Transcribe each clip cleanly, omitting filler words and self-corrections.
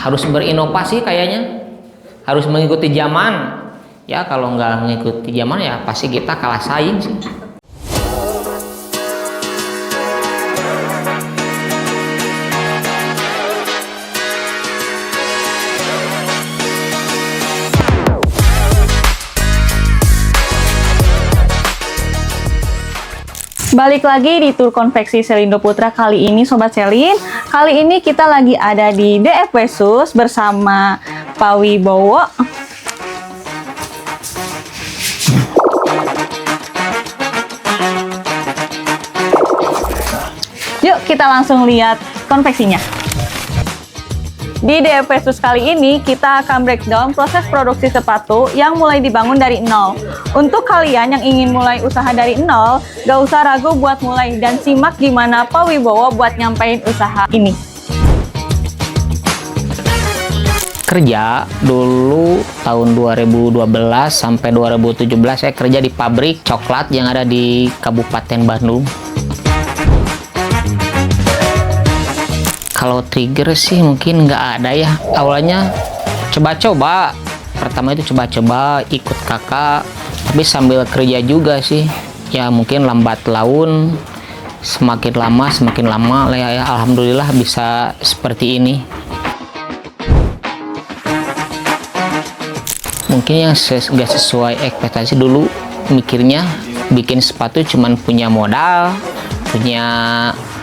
harus berinovasi kayaknya, harus mengikuti zaman. Ya kalau nggak mengikuti zaman ya pasti kita kalah saing sih. Balik lagi di Tur Konveksi Selindo Putra kali ini Sobat Selin. Kali ini kita lagi ada di DF Versus bersama Pak Wibowo. Yuk kita langsung lihat konveksinya. Di DF Versus kali ini kita akan breakdown proses produksi sepatu yang mulai dibangun dari nol. Untuk kalian yang ingin mulai usaha dari nol, gak usah ragu buat mulai dan simak gimana Pak Wibowo buat nyampein usaha ini. Kerja dulu tahun 2012 sampai 2017 saya kerja di pabrik coklat yang ada di Kabupaten Bandung. Kalau trigger sih mungkin nggak ada ya. Awalnya coba-coba. Pertama itu coba-coba ikut kakak. Tapi sambil kerja juga sih. Ya mungkin lambat laun. Semakin lama ya, alhamdulillah bisa seperti ini. Mungkin yang nggak sesuai ekspektasi dulu. Mikirnya bikin sepatu cuman punya modal, punya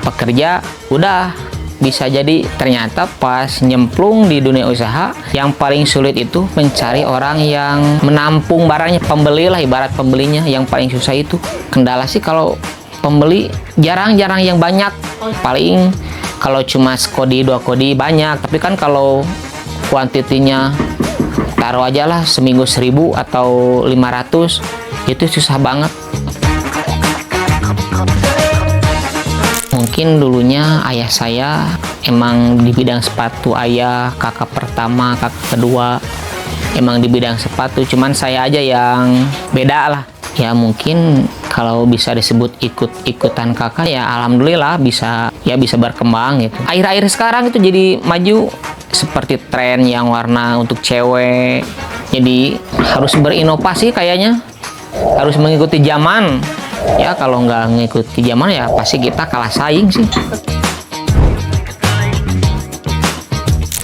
pekerja, udah. Bisa jadi ternyata pas nyemplung di dunia usaha yang paling sulit itu mencari orang yang menampung barangnya, pembeli lah ibarat pembelinya. Yang paling susah itu kendala sih kalau pembeli jarang-jarang yang banyak, paling kalau cuma sekodi 2 kodi banyak, tapi kan kalau kuantitinya taruh aja lah seminggu 1000 atau 500 itu susah banget. Mungkin dulunya ayah saya emang di bidang sepatu, ayah, kakak pertama, kakak kedua emang di bidang sepatu, cuman saya aja yang beda lah. Ya mungkin kalau bisa disebut ikut-ikutan kakak ya alhamdulillah bisa berkembang gitu. Akhir-akhir sekarang itu jadi maju seperti tren yang warna untuk cewek. Jadi harus berinovasi kayaknya, harus mengikuti zaman. Ya kalau nggak ngikuti zaman ya pasti kita kalah saing sih.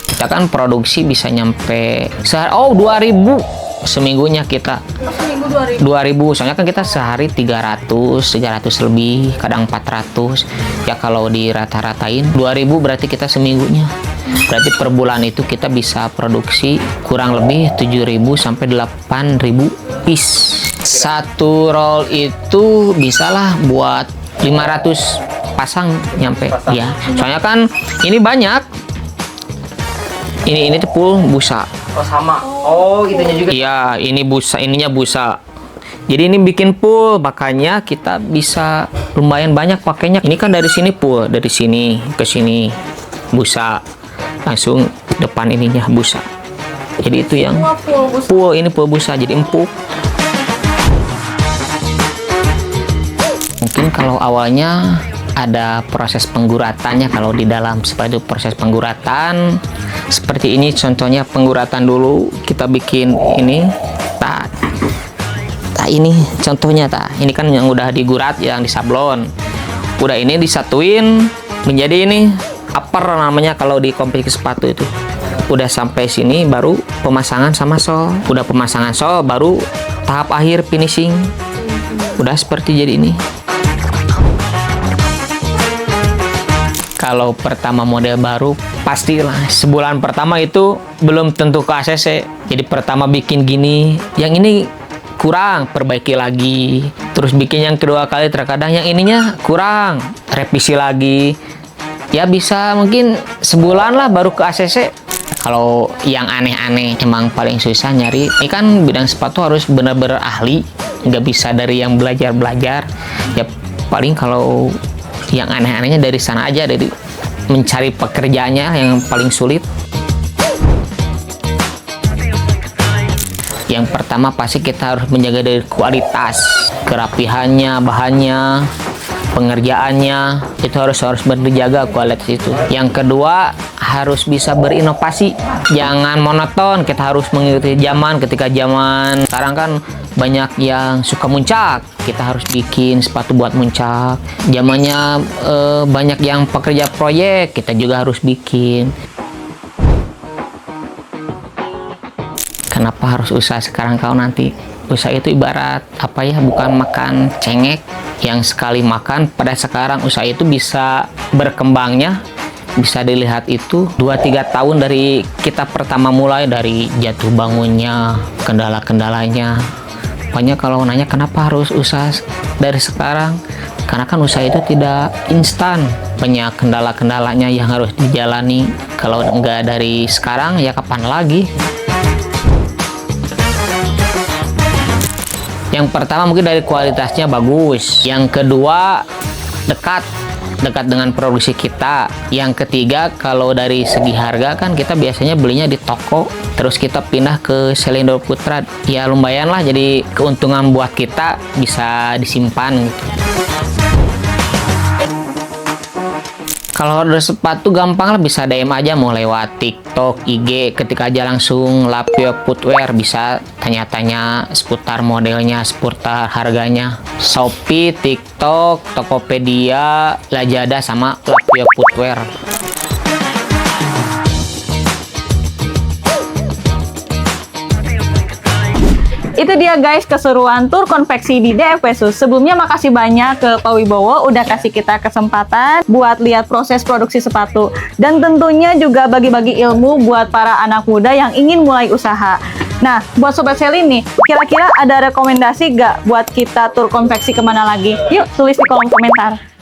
Kita kan produksi bisa nyampe 2000 seminggunya kita. Seminggu 2000. 2000, soalnya kan kita sehari 300 lebih, kadang 400. Ya kalau di rata-ratain 2000 berarti kita seminggunya. Berarti per bulan itu kita bisa produksi kurang lebih 7.000 sampai 8.000 piece. Satu roll itu bisalah buat 500 pasang nyampe ya. Soalnya kan ini banyak. Ini tuh full busa. Oh sama. Oh itunya juga. Iya, ini busa, ininya busa. Jadi ini bikin full, makanya kita bisa lumayan banyak pakainya. Ini kan dari sini full, dari sini ke sini busa. Langsung depan ininya busa. Jadi itu yang full, ini full busa, jadi empuk. Mungkin kalau awalnya ada proses pengguratannya, kalau di dalam sepatu proses pengguratan seperti ini. Contohnya pengguratan dulu kita bikin ini, ini contohnya ini kan yang udah digurat, yang disablon, udah ini disatuin menjadi ini upper namanya kalau di konveksi sepatu itu. Udah sampai sini baru pemasangan sama sol. Udah pemasangan sol baru tahap akhir finishing. Udah seperti jadi ini. Kalau pertama model baru pastilah sebulan pertama itu belum tentu ke ACC. Jadi pertama bikin gini, yang ini kurang, perbaiki lagi. Terus bikin yang kedua kali, terkadang yang ininya kurang, revisi lagi. Ya bisa mungkin sebulan lah baru ke ACC. Kalau yang aneh-aneh emang paling susah nyari. Ini kan bidang sepatu harus benar-benar ahli, nggak bisa dari yang belajar-belajar. Ya paling kalau yang aneh-anehnya dari sana aja, dari mencari pekerjaannya yang paling sulit. Yang pertama pasti kita harus menjaga dari kualitas, kerapihannya, bahannya. pengerjaannya itu harus berdijaga kualitas itu. Yang kedua, harus bisa berinovasi, jangan monoton. Kita harus mengikuti zaman. Ketika zaman sekarang kan banyak yang suka muncak, kita harus bikin sepatu buat muncak. Zamannya banyak yang pekerja proyek, kita juga harus bikin. Kenapa harus usaha sekarang? Kalau nanti usaha itu ibarat apa ya, bukan makan cengek yang sekali makan. Pada sekarang usaha itu bisa berkembangnya, bisa dilihat itu 2-3 tahun dari kita pertama mulai, dari jatuh bangunnya, kendala-kendalanya. Pokoknya kalau nanya kenapa harus usaha dari sekarang, karena kan usaha itu tidak instan, banyak kendala-kendalanya yang harus dijalani. Kalau enggak dari sekarang ya kapan lagi. Yang pertama mungkin dari kualitasnya bagus. Yang kedua, dekat dengan produksi kita. Yang ketiga, kalau dari segi harga kan kita biasanya belinya di toko, terus kita pindah ke Selendro Putra. Ya lumayan lah, jadi keuntungan buat kita, bisa disimpan gitu. Kalau order sepatu gampang lah, bisa DM aja, mau lewat TikTok, IG, ketika aja langsung Lapio Footwear, bisa tanya-tanya seputar modelnya, seputar harganya. Shopee, TikTok, Tokopedia, Lazada, sama Lapio Footwear. Itu dia guys keseruan tur konveksi di DF Pesus. Sebelumnya makasih banyak ke Pak Wibowo udah kasih kita kesempatan buat lihat proses produksi sepatu. Dan tentunya juga bagi-bagi ilmu buat para anak muda yang ingin mulai usaha. Nah, buat Sobat Sally nih, kira-kira ada rekomendasi gak buat kita tur konveksi kemana lagi? Yuk tulis di kolom komentar.